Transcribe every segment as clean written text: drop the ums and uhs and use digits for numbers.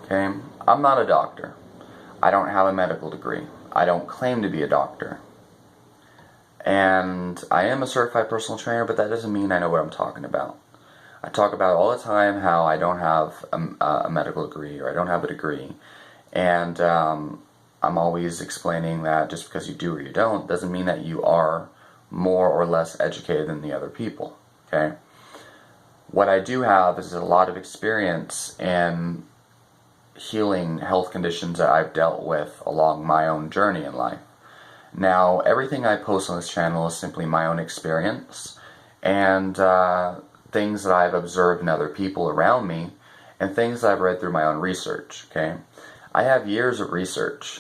Okay? I'm not a doctor. I don't have a medical degree. I don't claim to be a doctor. And I am a certified personal trainer, but that doesn't mean I know what I'm talking about. I talk about all the time how I don't have a medical degree, or I don't have a degree. And I'm always explaining that just because you do or you don't doesn't mean that you are more or less educated than the other people. Okay? What I do have is a lot of experience in healing health conditions that I've dealt with along my own journey in life. Now, everything I post on this channel is simply my own experience and things that I've observed in other people around me and things that I've read through my own research. Okay? I have years of research.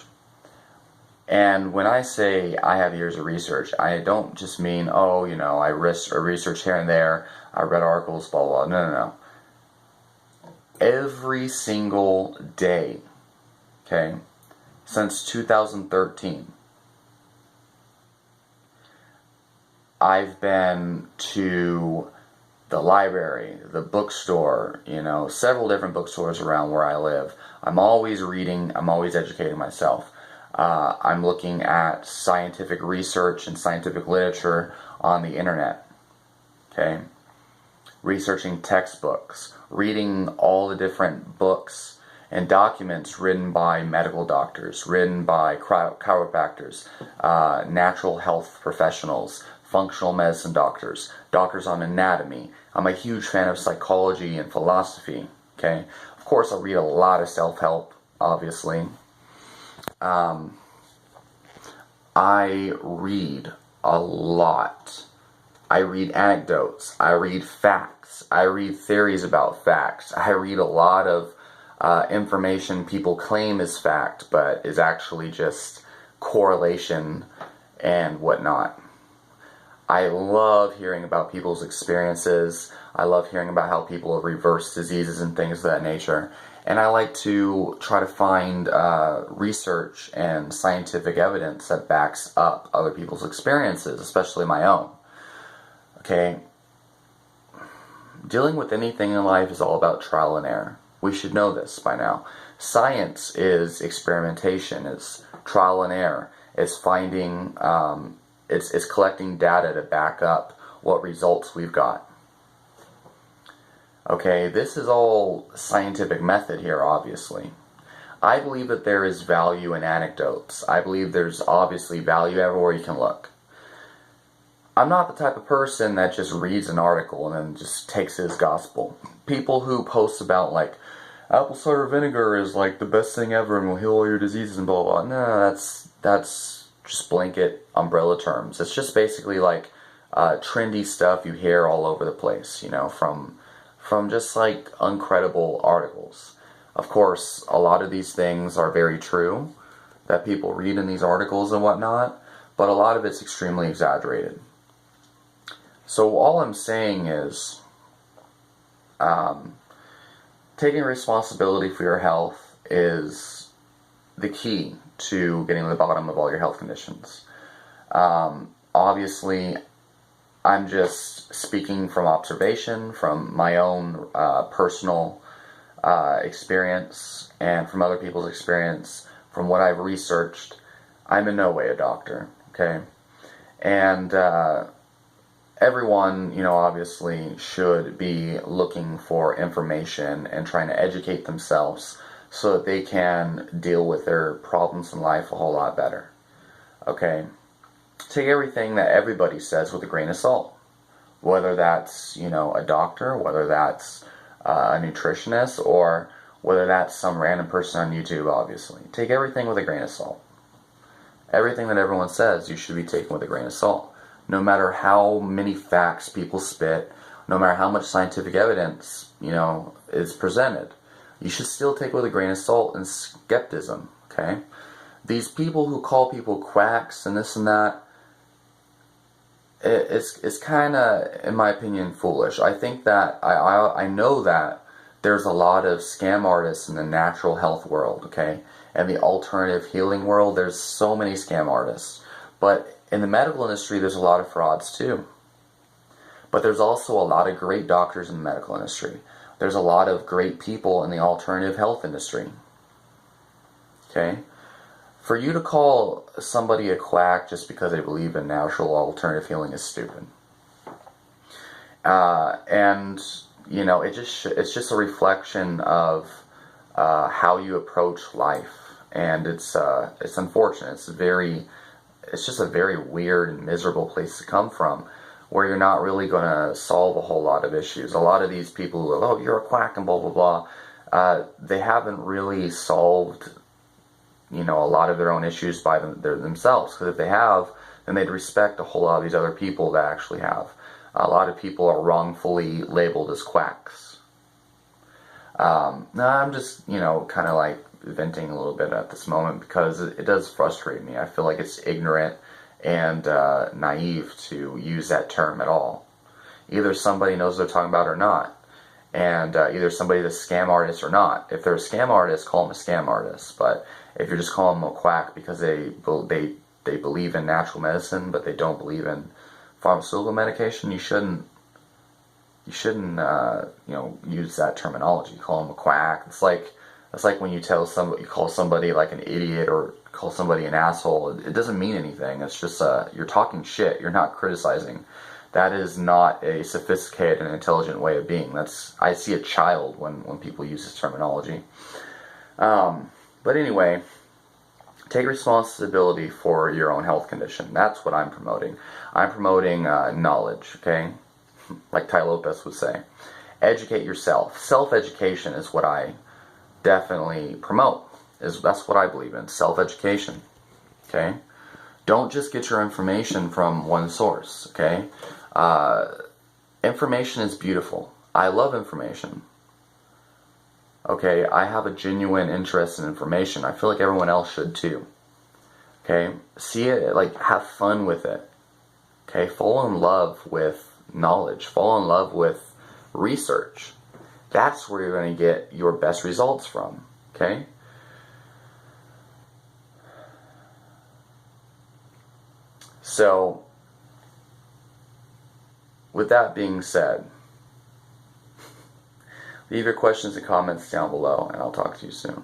And when I say I have years of research, I don't just mean, oh, you know, I research here and there, I read articles, blah, blah, blah. No, no, no. Every single day, okay, since 2013, I've been to the library, the bookstore, you know, several different bookstores around where I live. I'm always reading, I'm always educating myself. I'm looking at scientific research and scientific literature on the internet, okay? Researching textbooks, reading all the different books and documents written by medical doctors, written by chiropractors, natural health professionals, functional medicine doctors, doctors on anatomy. I'm a huge fan of psychology and philosophy, okay? Of course, I read a lot of self-help, obviously. I read a lot. I read anecdotes. I read facts. I read theories about facts. I read a lot of information people claim is fact, but is actually just correlation and whatnot. I love hearing about people's experiences. I love hearing about how people have reversed diseases and things of that nature. And I like to try to find research and scientific evidence that backs up other people's experiences, especially my own. Okay? Dealing with anything in life is all about trial and error. We should know this by now. Science is experimentation, it's trial and error. It's finding, it's collecting data to back up what results we've got. Okay, this is all scientific method here, obviously. I believe that there is value in anecdotes. I believe there's obviously value everywhere you can look. I'm not the type of person that just reads an article and then just takes it as gospel. People who post about, like, apple cider vinegar is like the best thing ever and will heal all your diseases and blah, blah, blah. No, that's just blanket umbrella terms. It's just basically like trendy stuff you hear all over the place, you know, from just like uncredible articles. Of course, a lot of these things are very true that people read in these articles and whatnot, but a lot of it's extremely exaggerated. So all I'm saying is, taking responsibility for your health is the key to getting to the bottom of all your health conditions. Obviously, I'm just speaking from observation, from my own personal experience, and from other people's experience, from what I've researched. I'm in no way a doctor, okay? And everyone, you know, obviously should be looking for information and trying to educate themselves so that they can deal with their problems in life a whole lot better, okay? Take everything that everybody says with a grain of salt. Whether that's, you know, a doctor, whether that's a nutritionist, or whether that's some random person on YouTube, obviously. Take everything with a grain of salt. Everything that everyone says, you should be taking with a grain of salt. No matter how many facts people spit, no matter how much scientific evidence, you know, is presented, you should still take with a grain of salt and skepticism, okay? These people who call people quacks and this and that, it's kind of, in my opinion, foolish. I think that, I know that there's a lot of scam artists in the natural health world, okay? And the alternative healing world, there's so many scam artists. But in the medical industry, there's a lot of frauds too. But there's also a lot of great doctors in the medical industry. There's a lot of great people in the alternative health industry. Okay? For you to call somebody a quack just because they believe in natural alternative healing is stupid. And you know, it's just a reflection of how you approach life, and it's unfortunate. It's just a very weird and miserable place to come from, where you're not really going to solve a whole lot of issues. A lot of these people who are, oh, you're a quack and blah blah blah, they haven't really solved, you know, a lot of their own issues by themselves. Because if they have, then they'd respect a whole lot of these other people that actually have. A lot of people are wrongfully labeled as quacks. Now I'm just, you know, kind of like venting a little bit at this moment because it does frustrate me. I feel like it's ignorant and naive to use that term at all. Either somebody knows what they're talking about or not. And either somebody's a scam artist or not. If they're a scam artist, call them a scam artist. But if you're just calling them a quack because they believe in natural medicine, but they don't believe in pharmaceutical medication, you shouldn't you know, use that terminology. You call them a quack. It's like when you call somebody like an idiot or call somebody an asshole. It doesn't mean anything. It's just you're talking shit. You're not criticizing. That is not a sophisticated and intelligent way of being. I see a child when people use this terminology. But anyway, take responsibility for your own health condition. That's what I'm promoting. I'm promoting knowledge, okay? Like Tai Lopez would say. Educate yourself. Self-education is what I definitely promote. That's what I believe in. Self-education, okay? Don't just get your information from one source, okay? Information is beautiful. I love information. Okay, I have a genuine interest in information. I feel like everyone else should too. Okay, see it, like, have fun with it. Okay, fall in love with knowledge. Fall in love with research. That's where you're going to get your best results from. Okay? So, with that being said, leave your questions and comments down below, and I'll talk to you soon.